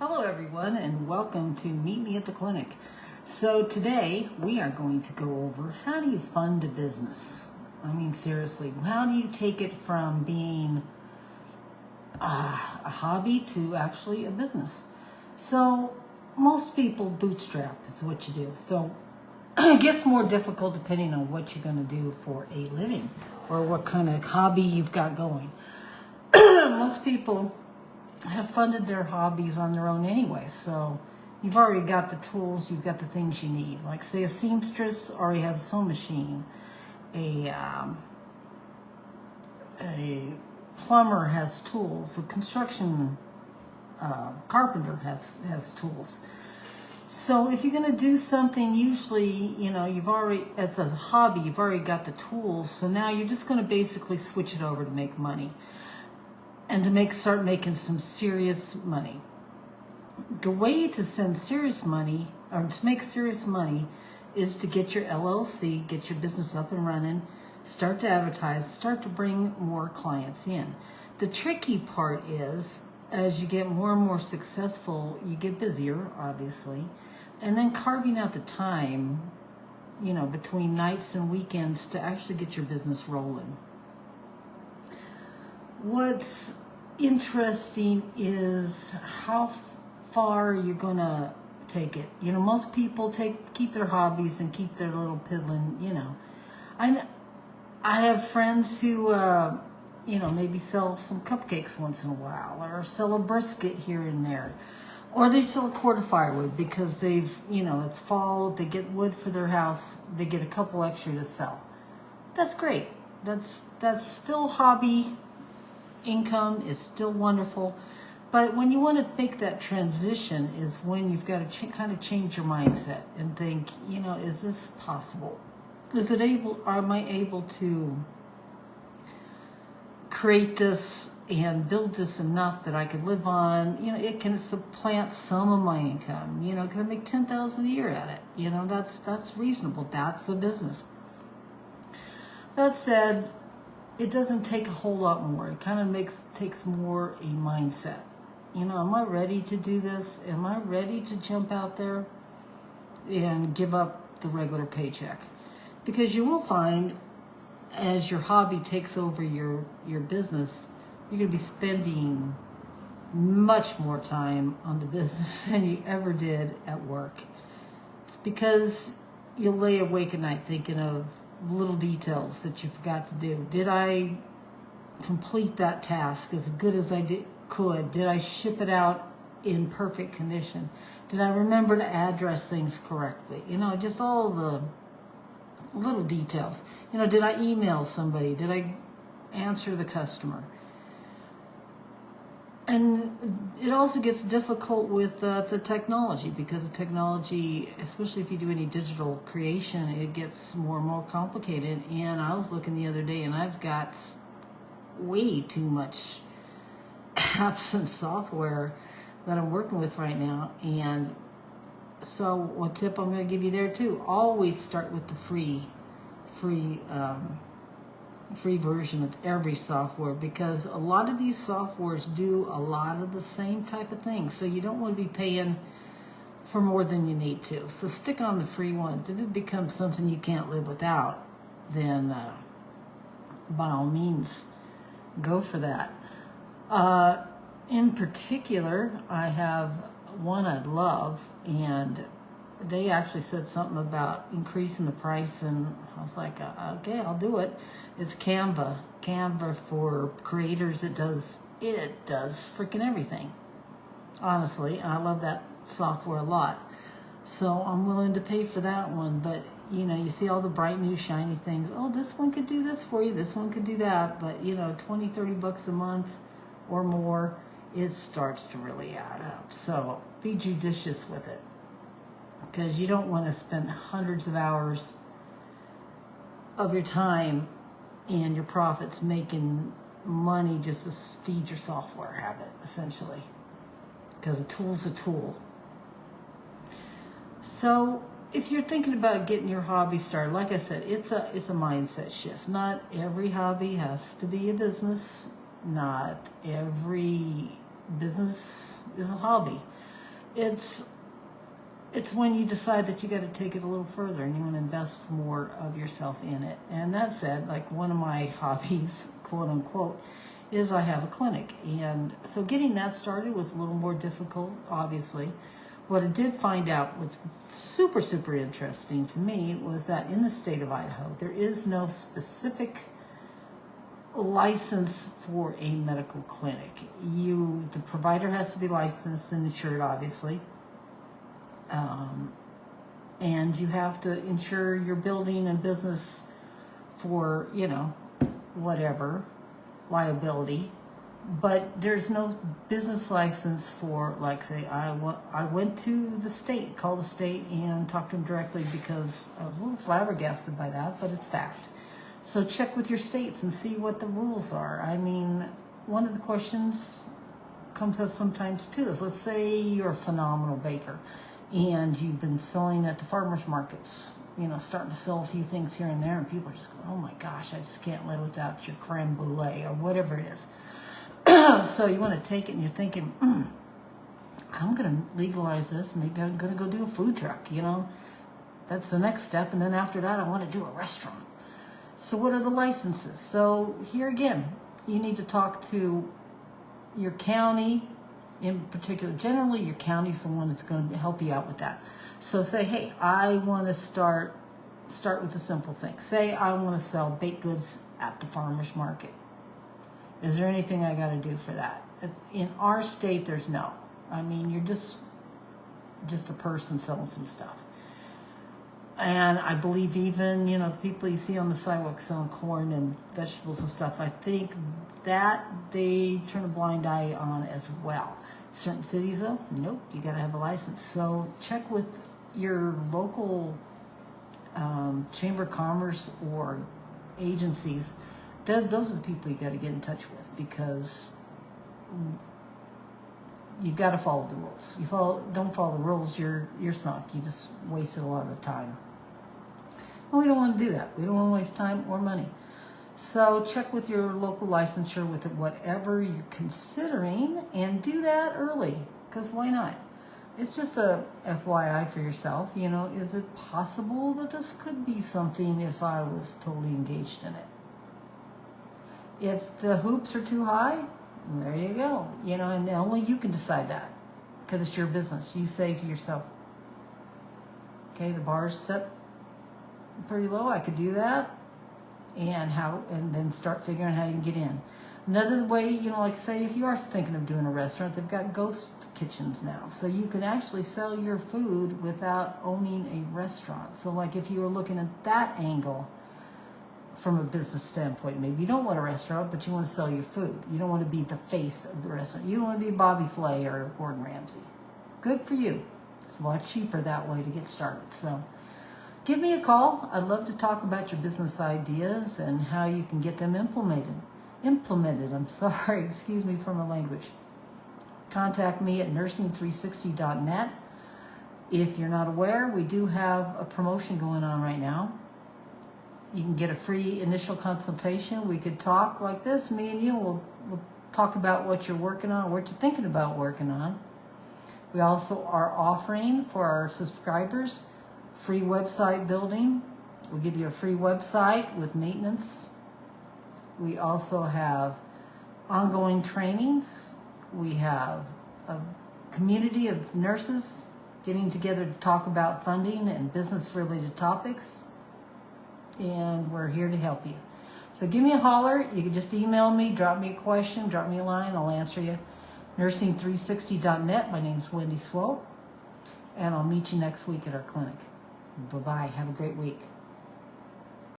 Hello everyone and welcome to Meet Me at the Clinic. So today we are going to go over how do you fund a business? I mean seriously, how do you take it from being a hobby to actually a business? So most people bootstrap is what you do. So it gets more difficult depending on what you're going to do for a living or what kind of hobby you've got going. Most people have funded their hobbies on their own anyway, so you've already got the tools, you've got the things you need. Like say a seamstress already has a sewing machine, a plumber has tools, a construction carpenter has tools. So if you're going to do something, usually, you've already, as a hobby, you've already got the tools, so now you're just going to basically switch it over to make money. And to start making some serious money. The way to send serious money, or to make serious money, is to get your LLC, get your business up and running, start to advertise, start to bring more clients in. The tricky part is, as you get more and more successful, you get busier, obviously, and then carving out the time, between nights and weekends to actually get your business rolling. What's interesting is how far you're gonna take it. Most people keep their hobbies and keep their little piddling. I have friends who maybe sell some cupcakes once in a while, or sell a brisket here and there, or they sell a quart of firewood because they've it's fall, they get wood for their house, they get a couple extra to sell. That's great. That's still hobby income, is still wonderful, but when you want to make that transition is when you've got to kind of change your mindset and think, is this possible? Am I able to create this and build this enough that I can live on? It can supplant some of my income. Can I make $10,000 a year at it? That's reasonable. That's a business. That said, it doesn't take a whole lot more. It kind of takes more a mindset. Am I ready to do this? Am I ready to jump out there and give up the regular paycheck? Because you will find, as your hobby takes over your business, you're going to be spending much more time on the business than you ever did at work. It's because you'll lay awake at night thinking of little details that you forgot to do. Did I complete that task as good as I could? Did I ship it out in perfect condition? Did I remember to address things correctly? Just all the little details. Did I email somebody? Did I answer the customer? And it also gets difficult with the technology, because the technology, especially if you do any digital creation, it gets more and more complicated. And I was looking the other day, and I've got way too much apps and software that I'm working with right now. And so one tip I'm going to give you there too, always start with the free version of every software, because a lot of these softwares do a lot of the same type of things, so you don't want to be paying for more than you need to. So stick on the free ones. If it becomes something you can't live without, then by all means go for that. In particular, I have one I love, and they actually said something about increasing the price, and I was like, okay, I'll do it. It's Canva. Canva for creators. It does freaking everything. Honestly, I love that software a lot. So I'm willing to pay for that one. But, you see all the bright new shiny things. Oh, this one could do this for you. This one could do that. But, $20-$30 a month or more, it starts to really add up. So be judicious with it, because you don't want to spend hundreds of hours of your time and your profits making money just to feed your software habit, essentially, because a tool's a tool. So if you're thinking about getting your hobby started, like I said, it's a mindset shift. Not every hobby has to be a business. Not every business is a hobby. it's when you decide that you got to take it a little further and you want to invest more of yourself in it. And that said, like one of my hobbies, quote unquote, is I have a clinic. And so getting that started was a little more difficult, obviously. What I did find out was super, super interesting to me was that in the state of Idaho, there is no specific license for a medical clinic. The provider has to be licensed and insured, obviously. And you have to insure your building and business for, whatever, liability. But there's no business license for, like, say, I went to the state, called the state and talked to them directly because I was a little flabbergasted by that, but it's fact. So check with your states and see what the rules are. I mean, one of the questions comes up sometimes too is, let's say you're a phenomenal baker and you've been selling at the farmers markets, starting to sell a few things here and there, and people are just going, oh my gosh, I just can't live without your creme brulee or whatever it is. So you want to take it and you're thinking, I'm going to legalize this. Maybe I'm going to go do a food truck, That's the next step. And then after that, I want to do a restaurant. So what are the licenses? So here again, you need to talk to your county in particular. Generally, your county's the one that's going to help you out with that. So say, hey, I want to start with a simple thing. Say I want to sell baked goods at the farmer's market. Is there anything I got to do for that? In our state, there's no. I mean, you're just a person selling some stuff. And I believe even, the people you see on the sidewalk selling corn and vegetables and stuff, I think that they turn a blind eye on as well. Certain cities, though, nope, you got to have a license. So check with your local chamber of commerce or agencies. Those are the people you got to get in touch with, because you got to follow the rules. Don't follow the rules, you're sunk. You just wasted a lot of time. Well, we don't want to do that. We don't want to waste time or money. So check with your local licensure with whatever you're considering, and do that early, because why not? It's just a FYI for yourself. Is it possible that this could be something if I was totally engaged in it? If the hoops are too high, there you go. And only you can decide that, because it's your business. You say to yourself, okay, the bar's set pretty low, I could do that, and then start figuring how you can get in. Another way, like say if you are thinking of doing a restaurant, they've got ghost kitchens now. So you can actually sell your food without owning a restaurant. So like if you were looking at that angle, from a business standpoint, maybe you don't want a restaurant, but you want to sell your food. You don't want to be the face of the restaurant. You don't want to be Bobby Flay or Gordon Ramsay. Good for you. It's a lot cheaper that way to get started. So give me a call. I'd love to talk about your business ideas and how you can get them implemented. Excuse me for my language. Contact me at nursing360.net. If you're not aware, we do have a promotion going on right now. You can get a free initial consultation. We could talk like this, me and you. We'll talk about what you're working on, what you're thinking about working on. We also are offering for our subscribers free website building. We'll give you a free website with maintenance. We also have ongoing trainings. We have a community of nurses getting together to talk about funding and business-related topics. And we're here to help you. So give me a holler. You can just email me, drop me a question, drop me a line, I'll answer you. Nursing360.net. My name's Wendy Swope, and I'll meet you next week at our clinic. Bye-bye. Have a great week.